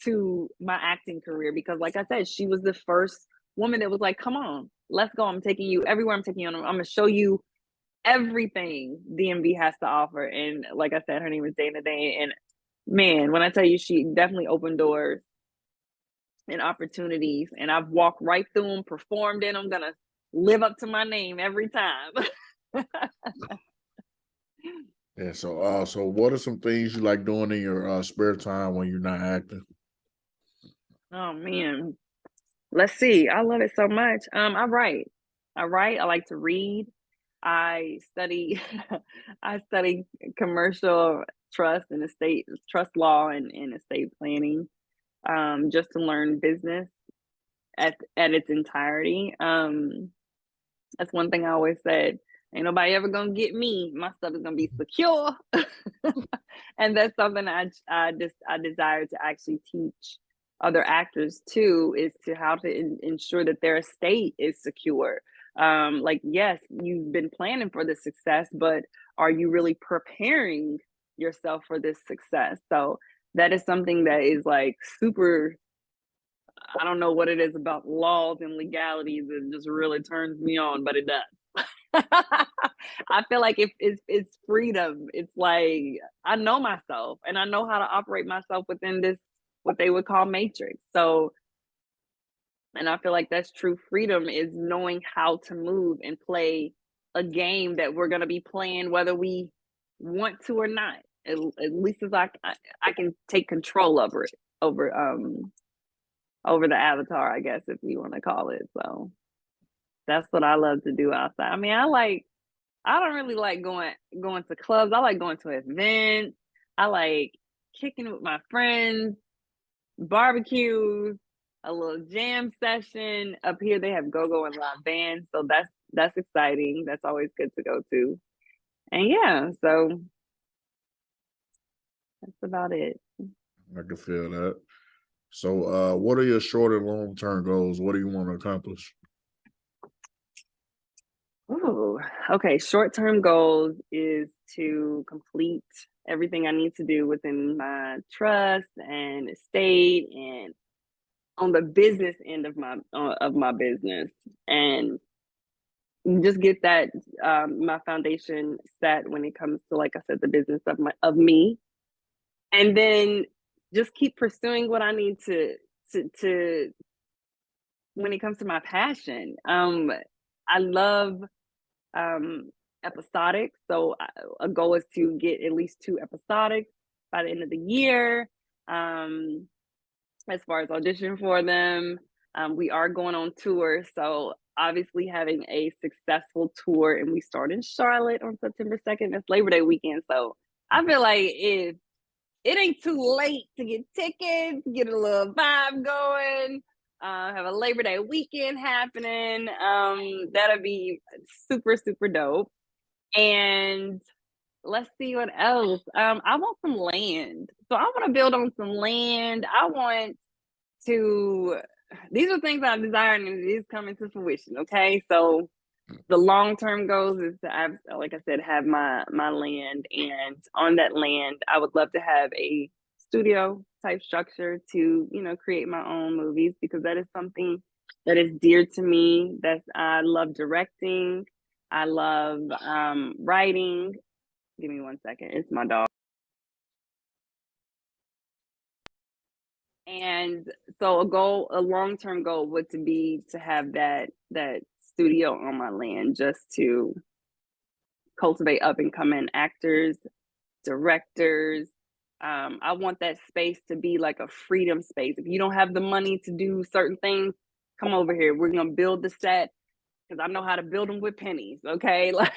to my acting career. Because like I said, she was the first woman that was like, come on, let's go. I'm taking you everywhere. I'm taking you on. I'm gonna show you everything DMV has to offer. And like I said, her name is Dana Day. And man, when I tell you, she definitely opened doors and opportunities, and I've walked right through them, performed in them, gonna live up to my name every time. Yeah. So what are some things you like doing in your spare time when you're not acting? Oh man, let's see. I love it so much. I write. I write. I like to read. I study. I study commercial trust and estate trust law and estate planning. Just to learn business at its entirety. That's one thing I always said. Ain't nobody ever gonna get me. My stuff is gonna be secure, and that's something I desire to actually teach other actors too. Is to how to ensure that their estate is secure. Like yes, you've been planning for this success, but are you really preparing yourself for this success? So that is something that is like super. I don't know what it is about laws and legalities that just really turns me on, but it does. I feel like if it's freedom, it's like I know myself and I know how to operate myself within this what they would call matrix. So, and I feel like that's true freedom is knowing how to move and play a game that we're going to be playing whether we want to or not. At least as I can take control over it over the avatar, I guess if you want to call it. So that's what I love to do outside. I mean, I don't really like going to clubs. I like going to events. I like kicking it with my friends, barbecues, a little jam session. Up here they have go-go and live bands, so that's exciting. That's always good to go to. And yeah, so that's about it. I can feel that. So, what are your short and long term goals? What do you want to accomplish? Ooh, okay. Short-term goals is to complete everything I need to do within my trust and estate and on the business end of my business, and just get that my foundation set when it comes to, like I said, the business of me, and then just keep pursuing what I need to when it comes to my passion. I love episodic. So a goal is to get at least 2 episodic by the end of the year. As far as audition for them, we are going on tour. So obviously having a successful tour, and we start in Charlotte on September 2nd. That's Labor Day weekend. So I feel like if it ain't too late to get tickets, get a little vibe going, have a Labor Day weekend happening. That'll be super, super dope. And let's see what else. I want some land. So I want to build on some land. I want to, these are things I desire and it is coming to fruition. Okay. So the long-term goals is to have, like I said, have my land, and on that land I would love to have a studio type structure to, create my own movies, because that is something that is dear to me. That's I love directing. I love writing. Give me 1 second. It's my dog. And so a long-term goal would to be to have that studio on my land, just to cultivate up and coming actors, directors. I want that space to be like a freedom space. If you don't have the money to do certain things, come over here. We're gonna build the set, because I know how to build them with pennies. Okay, like,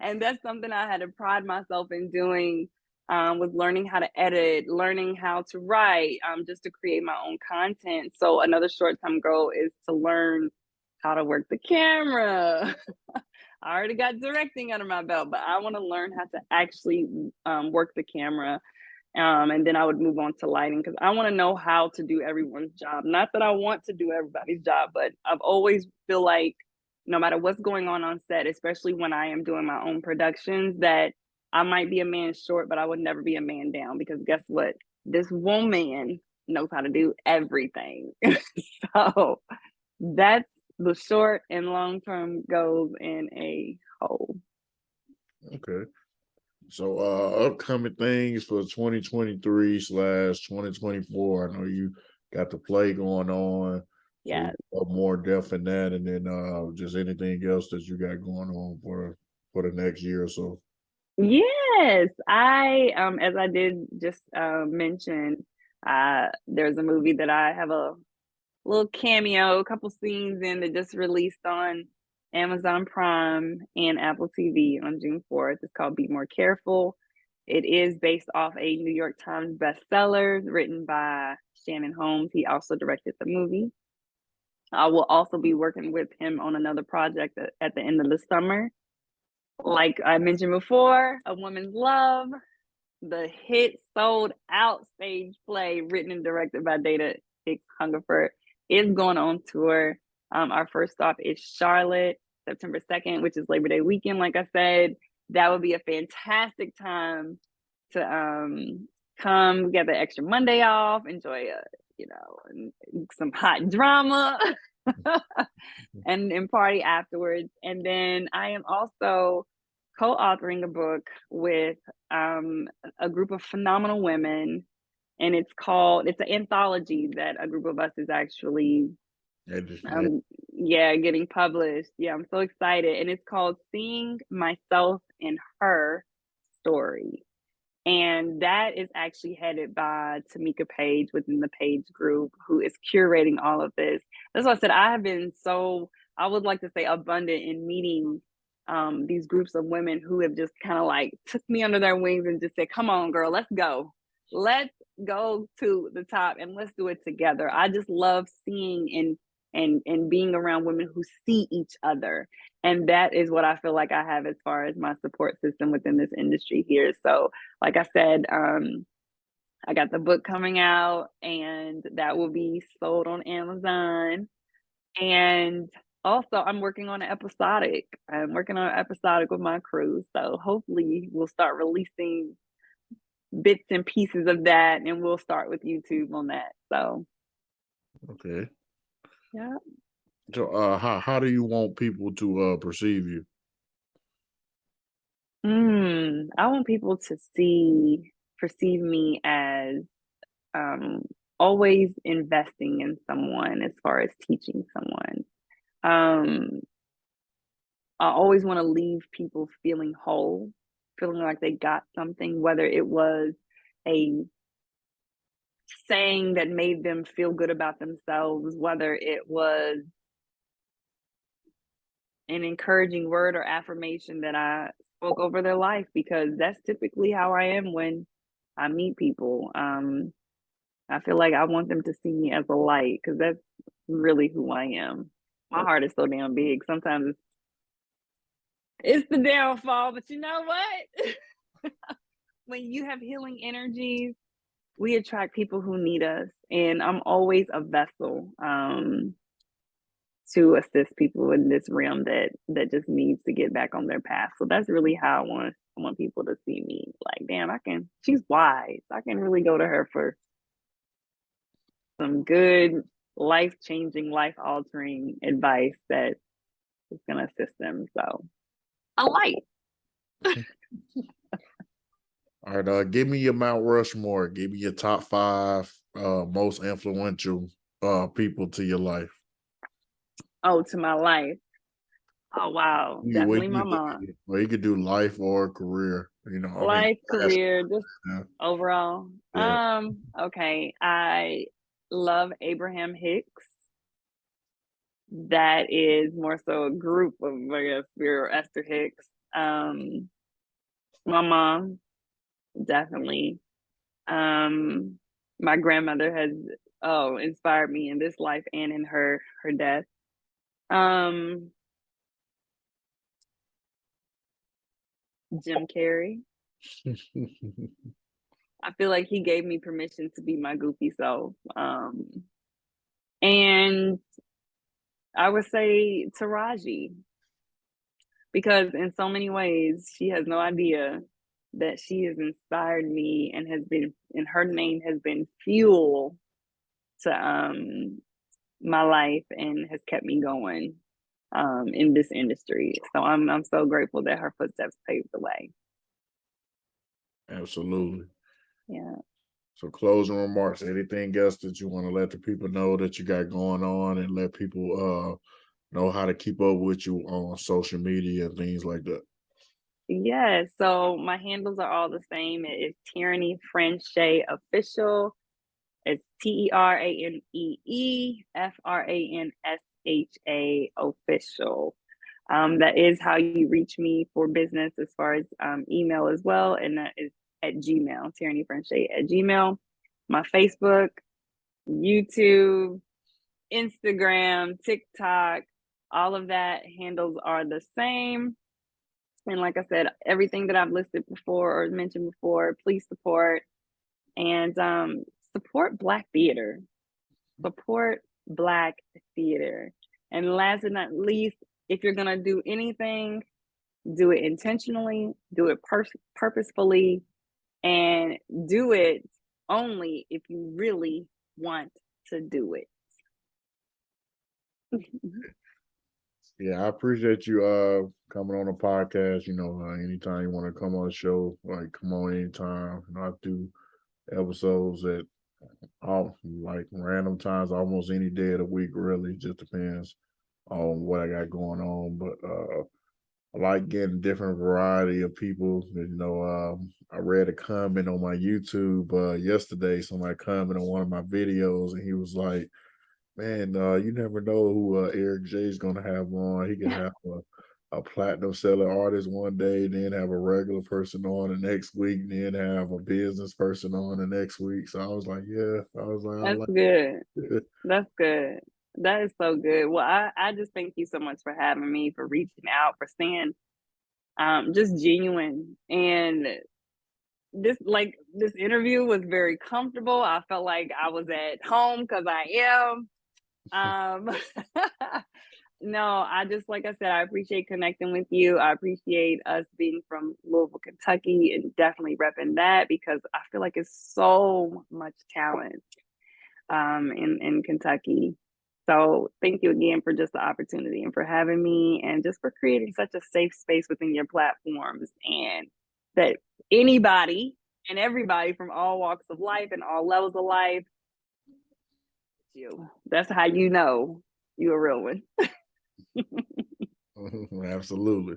and that's something I had to pride myself in doing. Was learning how to edit, learning how to write, just to create my own content. So another short-term goal is to learn how to work the camera. I already got directing under my belt, but I want to learn how to actually work the camera. And then I would move on to lighting, because I want to know how to do everyone's job. Not that I want to do everybody's job, but I've always feel like no matter what's going on set, especially when I am doing my own productions, that I might be a man short, but I would never be a man down, because guess what? This woman knows how to do everything. So that's the short and long term goals in a whole. Okay. So upcoming things for 2023/2024. I know you got the play going on. So we Yeah. go more depth in that, and then just anything else that you got going on for the next year or so. Yes, I as I did just mention, there's a movie that I have a little cameo, a couple scenes in, that just released on Amazon Prime and Apple TV on June 4th. It's called Be More Careful. It is based off a New York Times bestseller written by Shannon Holmes. He also directed the movie. I will also be working with him on another project at the end of the summer. Like I mentioned before, A Woman's Love, the hit sold out stage play written and directed by Data Hicks Hungerford, is going on tour. Our first stop is Charlotte, September 2nd, which is Labor Day weekend. Like I said, that would be a fantastic time to come get the extra Monday off, enjoy some hot drama, and party afterwards. And then I am also co-authoring a book with a group of phenomenal women, and it's an anthology that a group of us is actually Yeah, just um yeah, getting published. Yeah, I'm so excited. And it's called Seeing Myself in Her Story. And that is actually headed by Tamika Page within the Page Group, who is curating all of this. That's why I said I have been so, I would like to say, abundant in meeting these groups of women who have just kind of like took me under their wings and just said, come on, girl, let's go. Let's go to the top and let's do it together. I just love seeing and being around women who see each other, and that is what I feel like I have as far as my support system within this industry here. So like I said, I got the book coming out, and that will be sold on Amazon. And also, I'm working on an episodic. I'm working on an episodic with my crew. So hopefully, we'll start releasing bits and pieces of that, and we'll start with YouTube on that. So, okay. yeah. So how do you want people to perceive you? I want people to perceive me as um, always investing in someone as far as teaching someone. Um, I always want to leave people feeling whole, feeling like they got something, whether it was a saying that made them feel good about themselves, whether it was an encouraging word or affirmation that I spoke over their life, because that's typically how I am when I meet people. I feel like I want them to see me as a light, because that's really who I am. My heart is so damn big. Sometimes It's the downfall, but you know what? When you have healing energies, we attract people who need us, and I'm always a vessel to assist people in this realm that just needs to get back on their path. So that's really how I want people to see me. Like, damn, she's wise. I can really go to her for some good life-changing, life-altering advice that is gonna assist them. So a light. All right, give me your Mount Rushmore. Give me your top 5 most influential people to your life. Oh, to my life. Oh wow, definitely my mom. Well, you could do life or career. You know, I mean, Life, career, just yeah, overall. yeah. Okay. I love Abraham Hicks. That is more so a group of, I guess, we're Esther Hicks. My mom, definitely. My grandmother has inspired me in this life and in her death. Jim Carrey. I feel like he gave me permission to be my goofy self. And I would say Taraji, because in so many ways, she has no idea that she has inspired me and her name has been fuel to my life and has kept me going in this industry. So I'm so grateful that her footsteps paved the way. Absolutely. Yeah. So closing remarks, anything else that you want to let the people know that you got going on and let people know how to keep up with you on social media and things like that? Yeah, so my handles are all the same. It is Teranee Fransha Official. It's TeranEefransha Official. That is how you reach me for business as far as email as well. And that is at Gmail, Teranee Fransha at Gmail. My Facebook, YouTube, Instagram, TikTok, all of that handles are the same. And like I said, everything that I've listed before or mentioned before, please support and support Black theater. Support Black theater. And last but not least, if you're gonna do anything, do it intentionally, do it purposefully, and do it only if you really want to do it. Yeah, I appreciate you coming on the podcast. You know, anytime you want to come on the show, like come on anytime. You know, I do episodes at all like random times, almost any day of the week, really. Just depends on what I got going on. But I like getting different variety of people. You know, I read a comment on my YouTube yesterday. Somebody commented on one of my videos, and he was like, "Man, you never know who Eric J is gonna have on. He can have a platinum selling artist one day, then have a regular person on the next week, then have a business person on the next week." So I was like, "Yeah," I was like, "I That's like good. it." That's good. That is so good. Well, I just thank you so much for having me, for reaching out, for staying just genuine. And this interview was very comfortable. I felt like I was at home because I am. No, I just, like I said, I appreciate connecting with you. I appreciate us being from Louisville, Kentucky, and definitely repping that because I feel like it's so much talent in Kentucky. So thank you again for just the opportunity and for having me and just for creating such a safe space within your platforms and that anybody and everybody from all walks of life and all levels of life, that's how you know you're a real one. Absolutely.